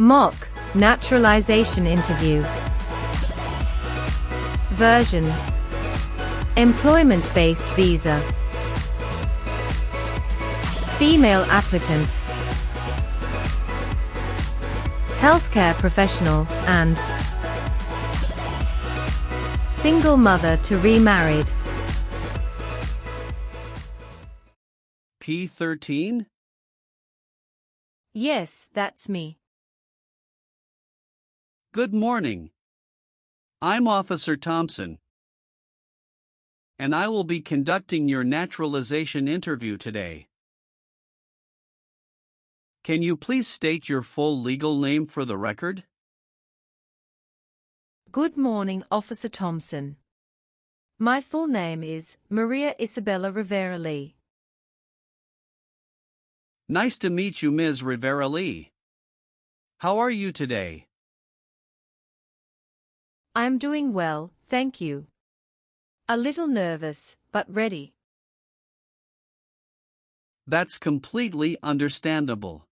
Mock Naturalization Interview. Version: Employment-based visa. Female applicant. Healthcare professional and single mother to remarried. P13? Yes, that's me. Good morning. I'm Officer Thompson, and I will be conducting your naturalization interview today. Can you please state your full legal name for the record? Good morning, Officer Thompson. My full name is Maria Isabella Rivera Lee. Nice to meet you, Ms. Rivera Lee. How are you today? I'm doing well, thank you. A little nervous, but ready. That's completely understandable.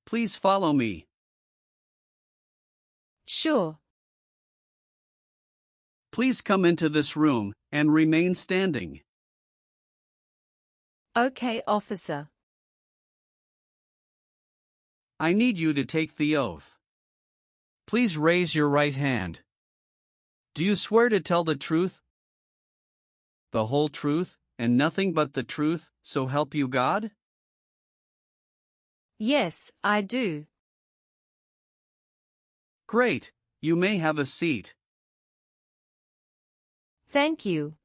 Please follow me. Sure. Please come into this room and remain standing. Okay, officer. I need you to take the oath. Please raise your right hand. Do you swear to tell the truth, the whole truth, and nothing but the truth, so help you God? Yes, I do. Great, you may have a seat. Thank you.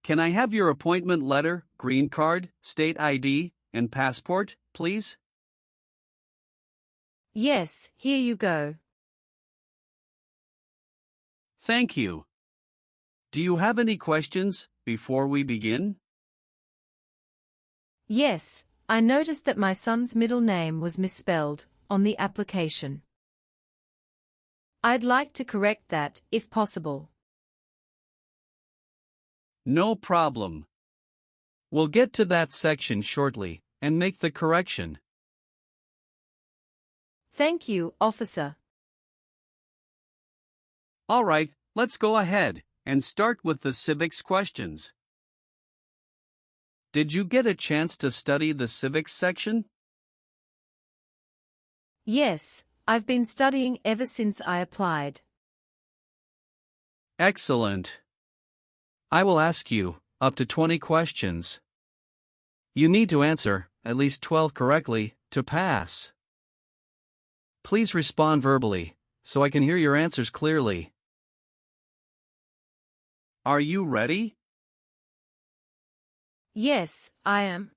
Can I have your appointment letter, green card, state ID, and passport, please? Yes, here you go. Thank you. Do you have any questions before we begin? Yes, I noticed that my son's middle name was misspelled on the application. I'd like to correct that, if possible. No problem. We'll get to that section shortly and make the correction. Thank you, officer. All right, let's go ahead and start with the civics questions. Did you get a chance to study the civics section? Yes, I've been studying ever since I applied. Excellent. I will ask you up to 20 questions. You need to answer at least 12 correctly to pass. Please respond verbally so I can hear your answers clearly. Are you ready? Yes, I am.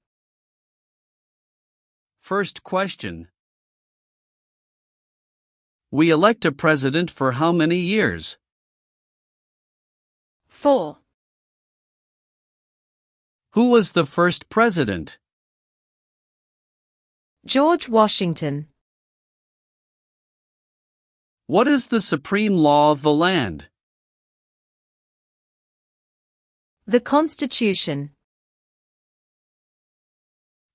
First question. We elect a president for how many years? 4. Who was the first president? George Washington. What is the supreme law of the land? The Constitution.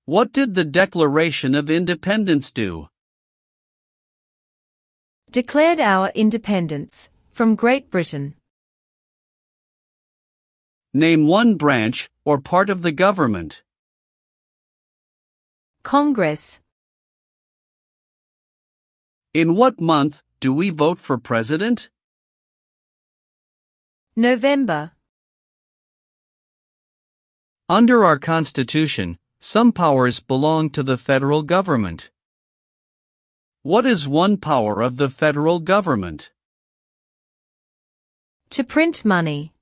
What did the Declaration of Independence do? Declared our independence from Great Britain. Name one branch or part of the government. Congress. In what month do we vote for president? November. Under our Constitution, some powers belong to the federal government. What is one power of the federal government? To print money.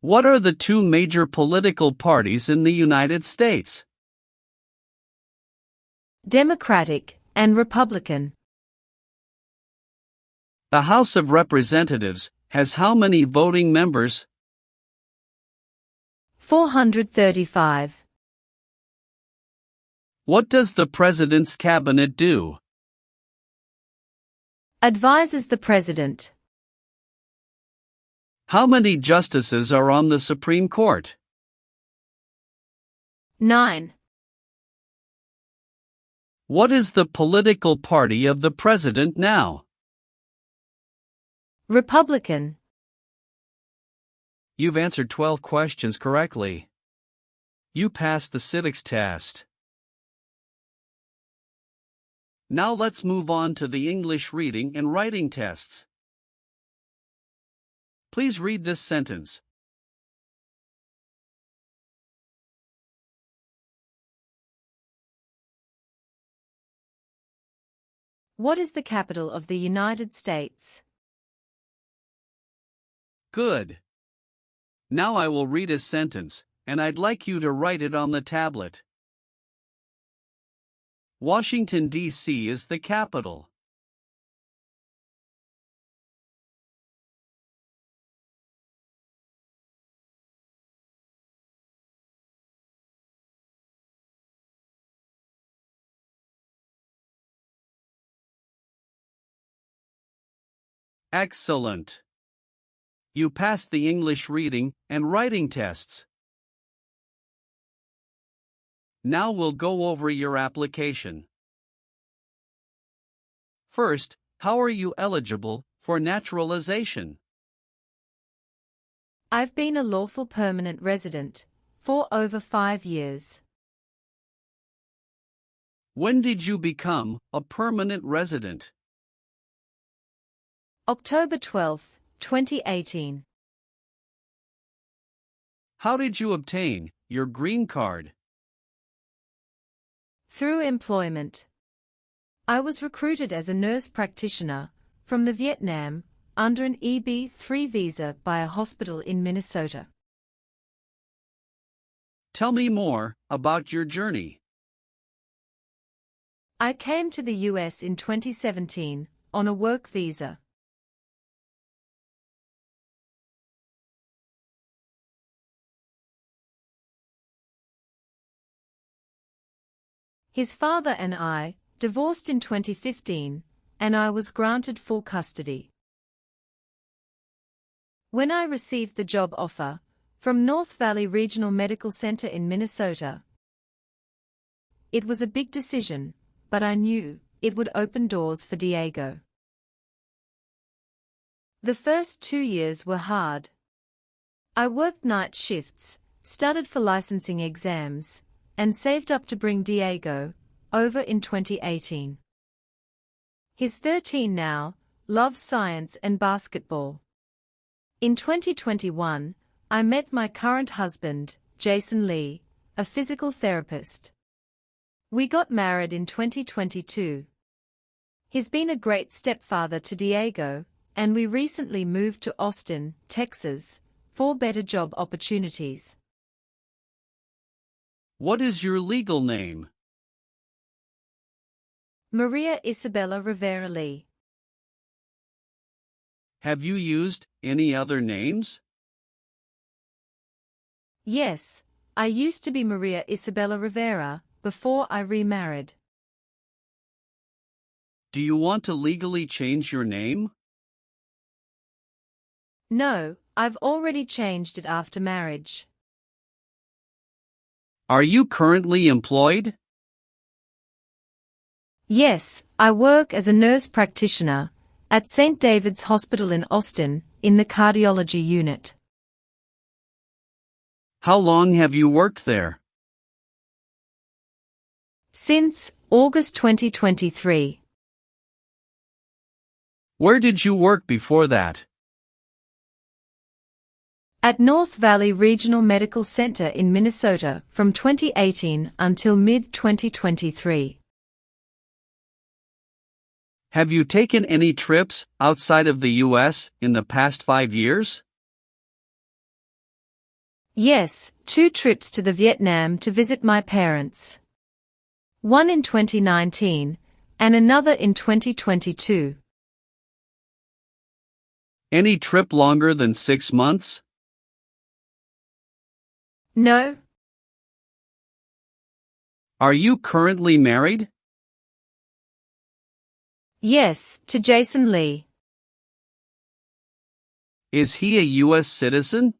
What are the two major political parties in the United States? Democratic and Republican. The House of Representatives has how many voting members? 435. What does the President's cabinet do? Advises the President. How many justices are on the Supreme Court? 9. What is the political party of the president now? Republican. You've answered 12 questions correctly. You passed the civics test. Now let's move on to the English reading and writing tests. Please read this sentence. What is the capital of the United States? Good. Now I will read a sentence, and I'd like you to write it on the tablet. Washington, D.C. is the capital. Excellent. You passed the English reading and writing tests. Now we'll go over your application. First, how are you eligible for naturalization? I've been a lawful permanent resident for over 5 years. When did you become a permanent resident? October 12, 2018. How did you obtain your green card? Through employment. I was recruited as a nurse practitioner from the Vietnam under an EB-3 visa by a hospital in Minnesota. Tell me more about your journey. I came to the US in 2017 on a work visa. His father and I divorced in 2015, and I was granted full custody. When I received the job offer from North Valley Regional Medical Center in Minnesota, it was a big decision, but I knew it would open doors for Diego. The first 2 years were hard. I worked night shifts, studied for licensing exams, and saved up to bring Diego over in 2018. He's 13 now, loves science and basketball. In 2021, I met my current husband, Jason Lee, a physical therapist. We got married in 2022. He's been a great stepfather to Diego, and we recently moved to Austin, Texas, for better job opportunities. What is your legal name? Maria Isabella Rivera Lee. Have you used any other names? Yes, I used to be Maria Isabella Rivera before I remarried. Do you want to legally change your name? No, I've already changed it after marriage. Are you currently employed? Yes, I work as a nurse practitioner at St. David's Hospital in Austin, in the cardiology unit. How long have you worked there? Since August 2023. Where did you work before that? At North Valley Regional Medical Center in Minnesota from 2018 until mid-2023. Have you taken any trips outside of the U.S. in the past 5 years? Yes, 2 trips to the Vietnam to visit my parents. One in 2019, and another in 2022. Any trip longer than 6 months? No. Are you currently married? Yes, to Jason Lee. Is he a U.S. citizen?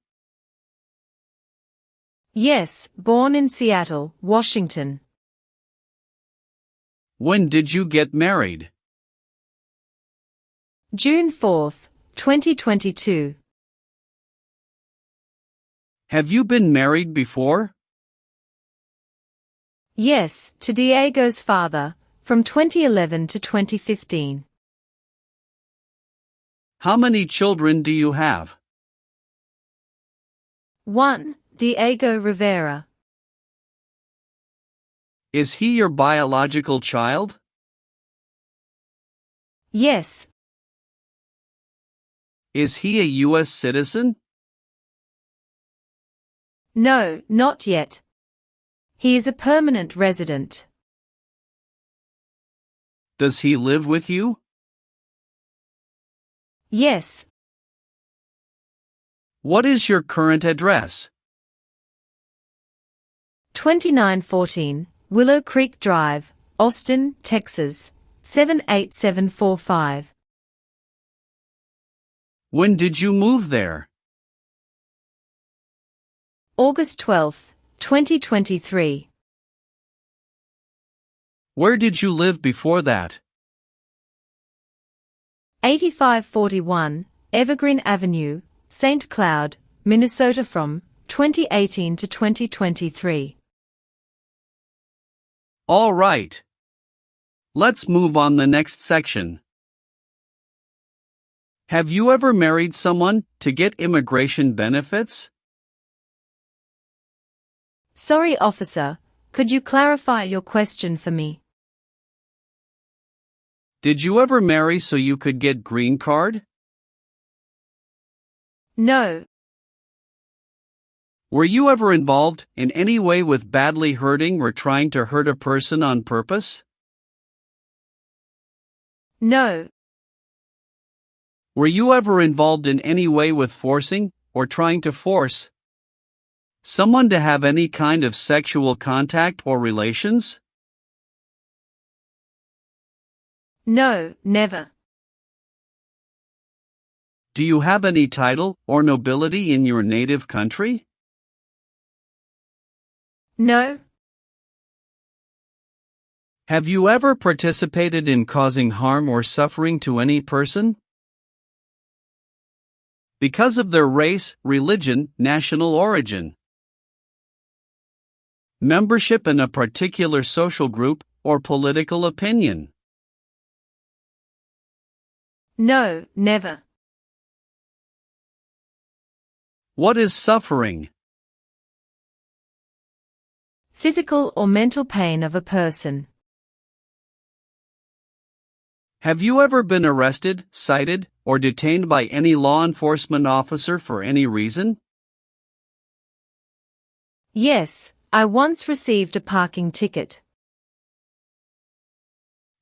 Yes, born in Seattle, Washington. When did you get married? June 4th, 2022. Have you been married before? Yes, to Diego's father, from 2011 to 2015. How many children do you have? 1. Diego Rivera. Is he your biological child? Yes. Is he a U.S. citizen? No, not yet. He is a permanent resident. Does he live with you? Yes. What is your current address? 2914 Willow Creek Drive, Austin, Texas, 78745. When did you move there? August 12, 2023. Where did you live before that? 8541 Evergreen Avenue, St. Cloud, Minnesota from 2018 to 2023. All right. Let's move on the next section. Have you ever married someone to get immigration benefits? Sorry, officer, could you clarify your question for me? Did you ever marry so you could get green card? No. Were you ever involved in any way with badly hurting or trying to hurt a person on purpose? No. Were you ever involved in any way with forcing or trying to force someone to have any kind of sexual contact or relations? No, never. Do you have any title or nobility in your native country? No. Have you ever participated in causing harm or suffering to any person because of their race, religion, national origin, membership in a particular social group, or political opinion? No, never. What is suffering? Physical or mental pain of a person. Have you ever been arrested, cited, or detained by any law enforcement officer for any reason? Yes, I once received a parking ticket.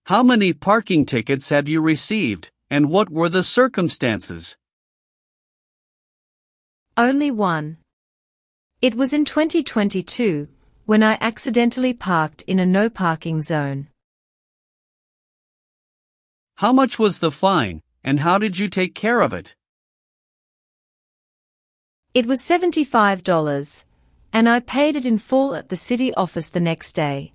How many parking tickets have you received, and what were the circumstances? Only one. It was in 2022, when I accidentally parked in a no parking zone. How much was the fine, and how did you take care of it? It was $75, and I paid it in full at the city office the next day.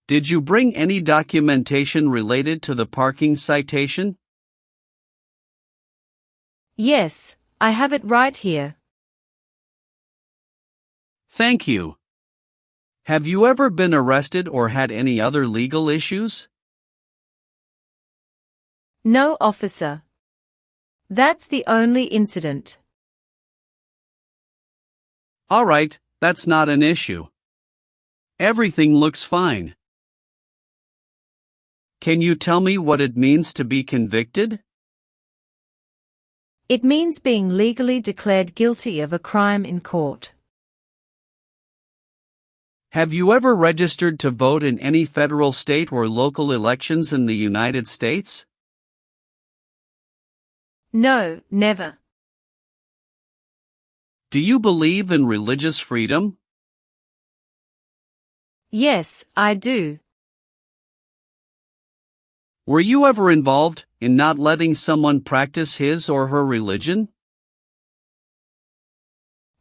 Did you bring any documentation related to the parking citation? Yes, I have it right here. Thank you. Have you ever been arrested or had any other legal issues? No, officer. That's the only incident. All right, that's not an issue. Everything looks fine. Can you tell me what it means to be convicted? It means being legally declared guilty of a crime in court. Have you ever registered to vote in any federal, state, or local elections in the United States? No, never. Do you believe in religious freedom? Yes, I do. Were you ever involved in not letting someone practice his or her religion?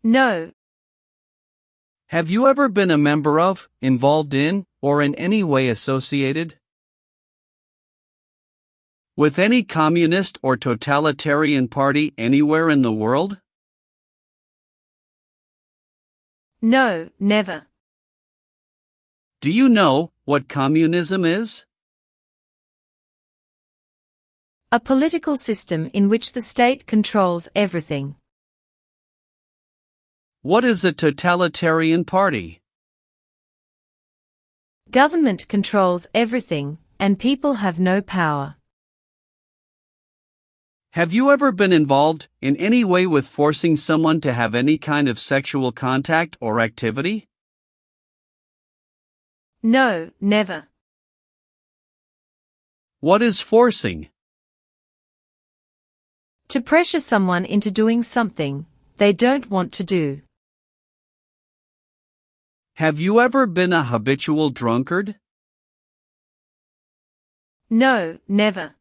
No. Have you ever been a member of, involved in, or in any way associated with any communist or totalitarian party anywhere in the world? No, never. Do you know what communism is? A political system in which the state controls everything. What is a totalitarian party? Government controls everything, and people have no power. Have you ever been involved in any way with forcing someone to have any kind of sexual contact or activity? No, never. What is forcing? To pressure someone into doing something they don't want to do. Have you ever been a habitual drunkard? No, never.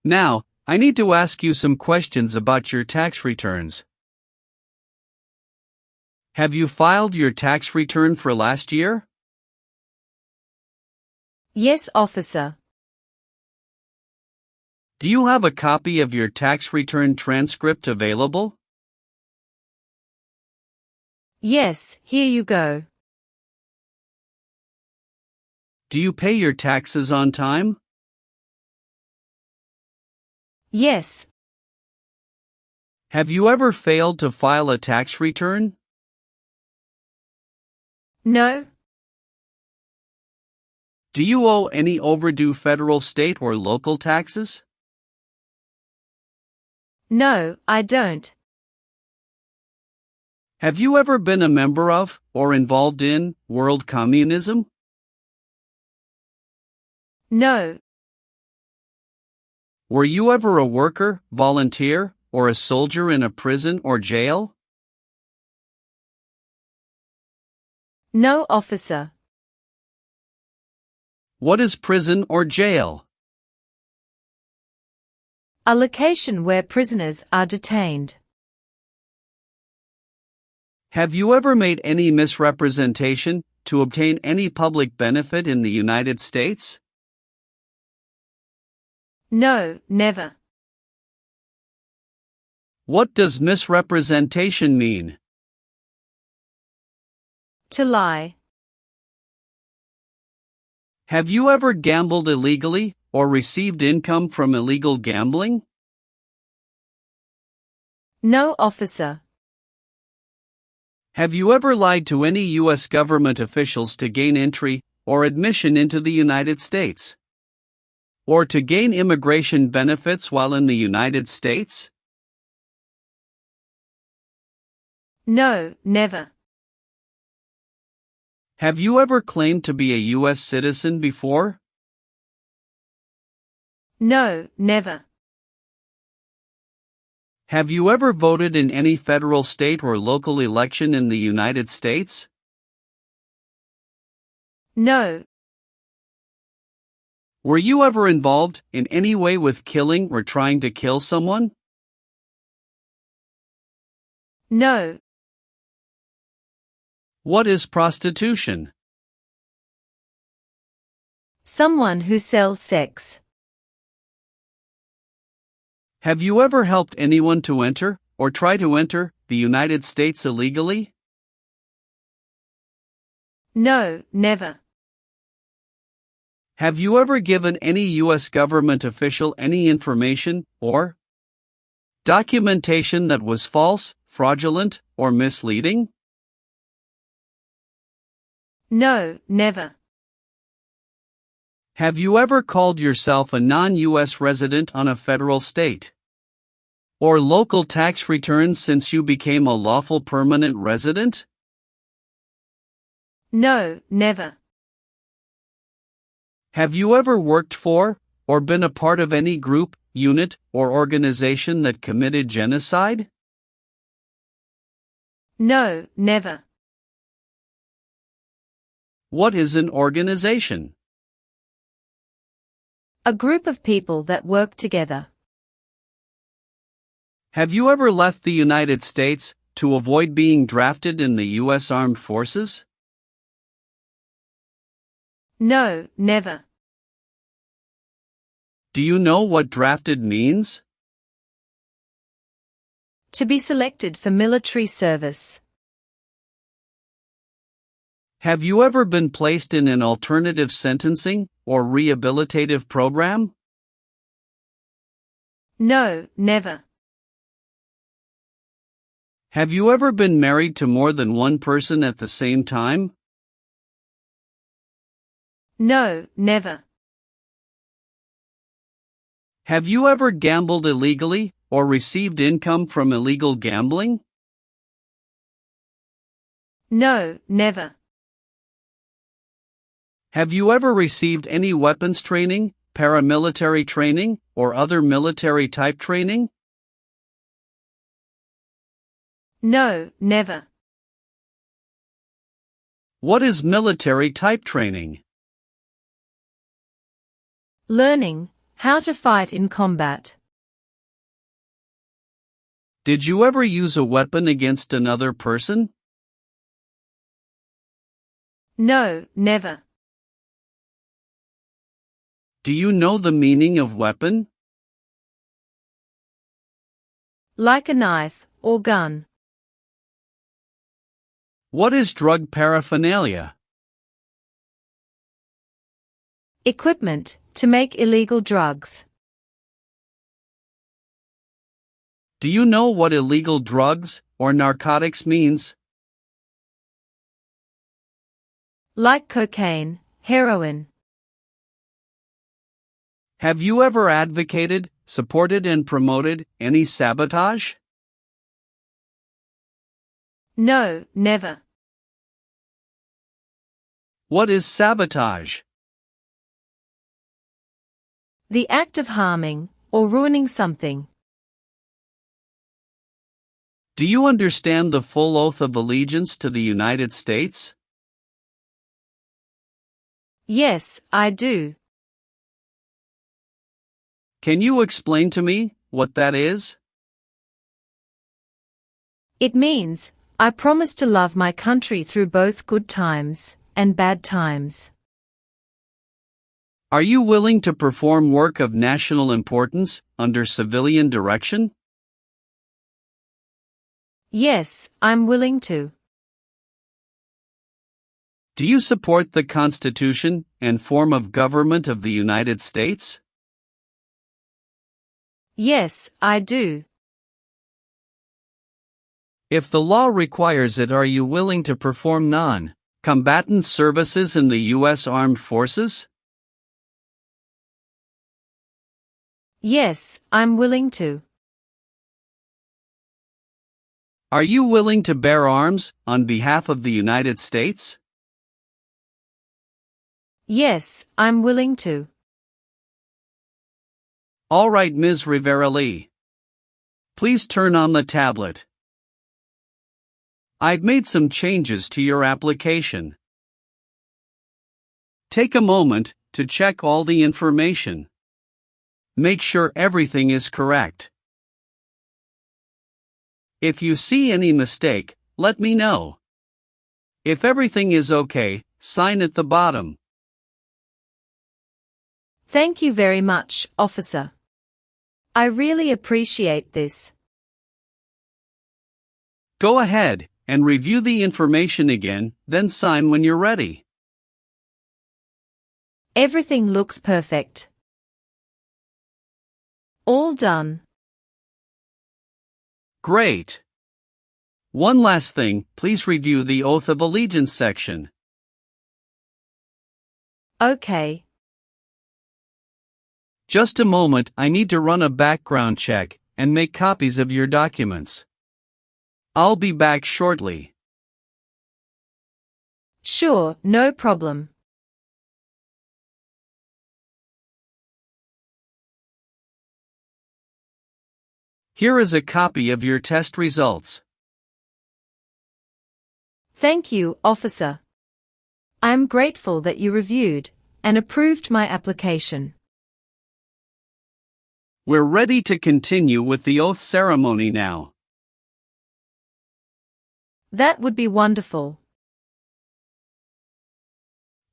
Now, I need to ask you some questions about your tax returns. Have you filed your tax return for last year? Yes, officer. Do you have a copy of your tax return transcript available? Yes, here you go. Do you pay your taxes on time? Yes. Have you ever failed to file a tax return? No. Do you owe any overdue federal, state, or local taxes? No, I don't. Have you ever been a member of, or involved in, world communism? No. Were you ever a worker, volunteer, or a soldier in a prison or jail? No, officer. What is prison or jail? A location where prisoners are detained. Have you ever made any misrepresentation to obtain any public benefit in the United States? No, never. What does misrepresentation mean? To lie. Have you ever gambled illegally or received income from illegal gambling? No, officer. Have you ever lied to any U.S. government officials to gain entry or admission into the United States? Or to gain immigration benefits while in the United States? No, never. Have you ever claimed to be a U.S. citizen before? No, never. Have you ever voted in any federal, state, or local election in the United States? No. Were you ever involved in any way with killing or trying to kill someone? No. What is prostitution? Someone who sells sex. Have you ever helped anyone to enter, or try to enter, the United States illegally? No, never. Have you ever given any U.S. government official any information, or documentation that was false, fraudulent, or misleading? No, never. Have you ever called yourself a non-U.S. resident on a federal, state, or local tax return since you became a lawful permanent resident? No, never. Have you ever worked for, or been a part of any group, unit, or organization that committed genocide? No, never. What is an organization? A group of people that work together. Have you ever left the United States to avoid being drafted in the U.S. Armed Forces? No, never. Do you know what drafted means? To be selected for military service. Have you ever been placed in an alternative sentencing or rehabilitative program? No, never. Have you ever been married to more than one person at the same time? No, never. Have you ever gambled illegally or received income from illegal gambling? No, never. Have you ever received any weapons training, paramilitary training, or other military type training? No, never. What is military type training? Learning how to fight in combat. Did you ever use a weapon against another person? No, never. Do you know the meaning of weapon? Like a knife or gun. What is drug paraphernalia? Equipment to make illegal drugs. Do you know what illegal drugs or narcotics means? Like cocaine, heroin. Have you ever advocated, supported and promoted any sabotage? No, never. What is sabotage? The act of harming or ruining something. Do you understand the full oath of allegiance to the United States? Yes, I do. Can you explain to me what that is? It means, I promise to love my country through both good times and bad times. Are you willing to perform work of national importance under civilian direction? Yes, I'm willing to. Do you support the Constitution and form of government of the United States? Yes, I do. If the law requires it, are you willing to perform non-combatant services in the U.S. Armed Forces? Yes, I'm willing to. Are you willing to bear arms on behalf of the United States? Yes, I'm willing to. All right, Ms. Rivera-Lee. Please turn on the tablet. I've made some changes to your application. Take a moment to check all the information. Make sure everything is correct. If you see any mistake, let me know. If everything is okay, sign at the bottom. Thank you very much, officer. I really appreciate this. Go ahead and review the information again, then sign when you're ready. Everything looks perfect. All done. Great. One last thing, please review the Oath of Allegiance section. Okay. Just a moment, I need to run a background check and make copies of your documents. I'll be back shortly. Sure, no problem. Here is a copy of your test results. Thank you, officer. I am grateful that you reviewed and approved my application. We're ready to continue with the oath ceremony now. That would be wonderful.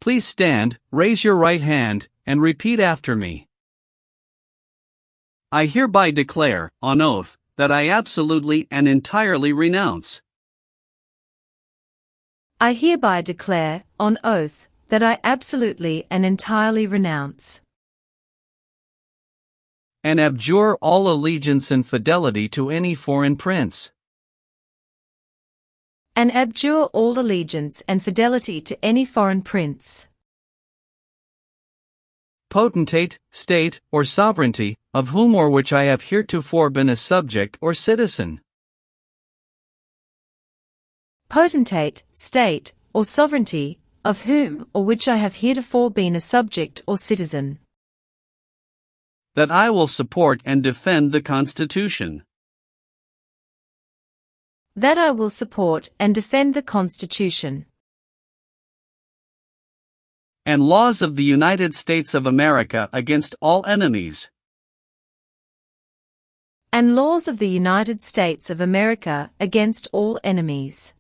Please stand, raise your right hand, and repeat after me. I hereby declare, on oath, that I absolutely and entirely renounce. I hereby declare, on oath, that I absolutely and entirely renounce and abjure all allegiance and fidelity to any foreign prince, and abjure all allegiance and fidelity to any foreign prince, potentate, state, or sovereignty, of whom or which I have heretofore been a subject or citizen. Potentate, state, or sovereignty, of whom or which I have heretofore been a subject or citizen. That I will support and defend the Constitution. That I will support and defend the Constitution and laws of the United States of America against all enemies. And laws of the United States of America against all enemies.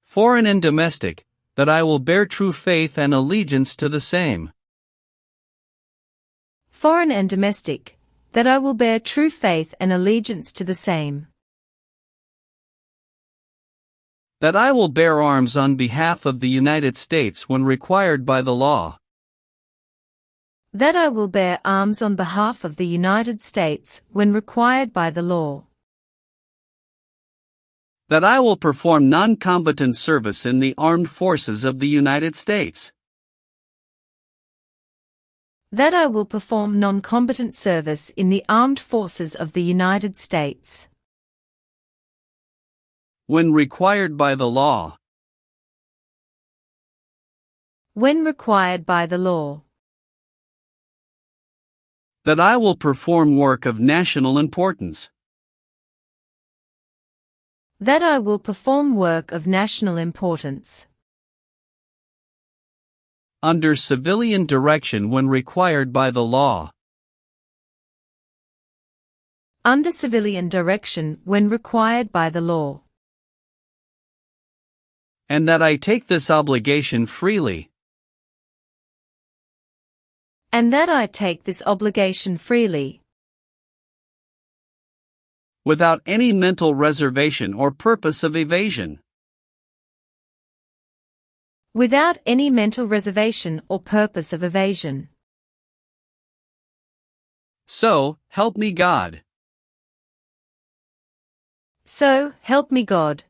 Foreign and domestic, that I will bear true faith and allegiance to the same. Foreign and domestic, that I will bear true faith and allegiance to the same. That I will bear arms on behalf of the United States when required by the law. That I will bear arms on behalf of the United States when required by the law. That I will perform non-combatant service in the armed forces of the United States. That I will perform non-combatant service in the armed forces of the United States when required by the law. When required by the law. That I will perform work of national importance. That I will perform work of national importance under civilian direction when required by the law. Under civilian direction when required by the law. And that I take this obligation freely. And that I take this obligation freely. Without any mental reservation or purpose of evasion. Without any mental reservation or purpose of evasion. So, help me God. So, help me God.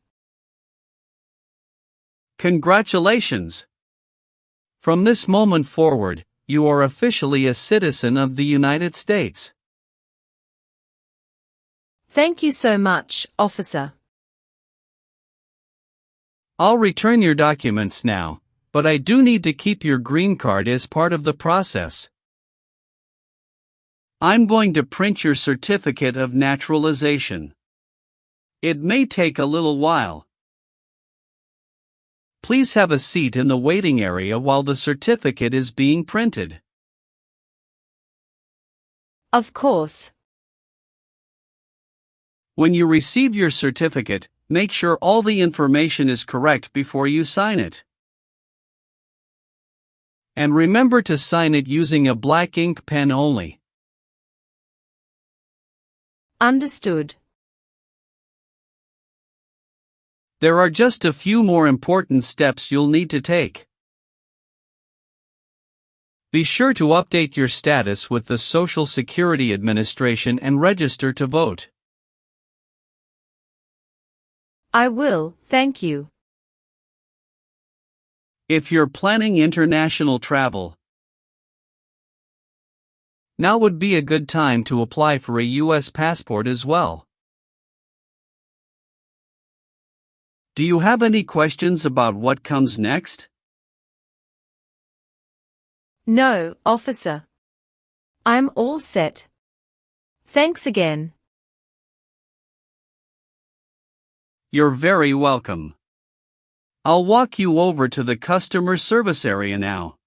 Congratulations! From this moment forward, you are officially a citizen of the United States. Thank you so much, officer. I'll return your documents now, but I do need to keep your green card as part of the process. I'm going to print your certificate of naturalization. It may take a little while. Please have a seat in the waiting area while the certificate is being printed. Of course. When you receive your certificate, make sure all the information is correct before you sign it. And remember to sign it using a black ink pen only. Understood. There are just a few more important steps you'll need to take. Be sure to update your status with the Social Security Administration and register to vote. I will, thank you. If you're planning international travel, now would be a good time to apply for a U.S. passport as well. Do you have any questions about what comes next? No, officer. I'm all set. Thanks again. You're very welcome. I'll walk you over to the customer service area now.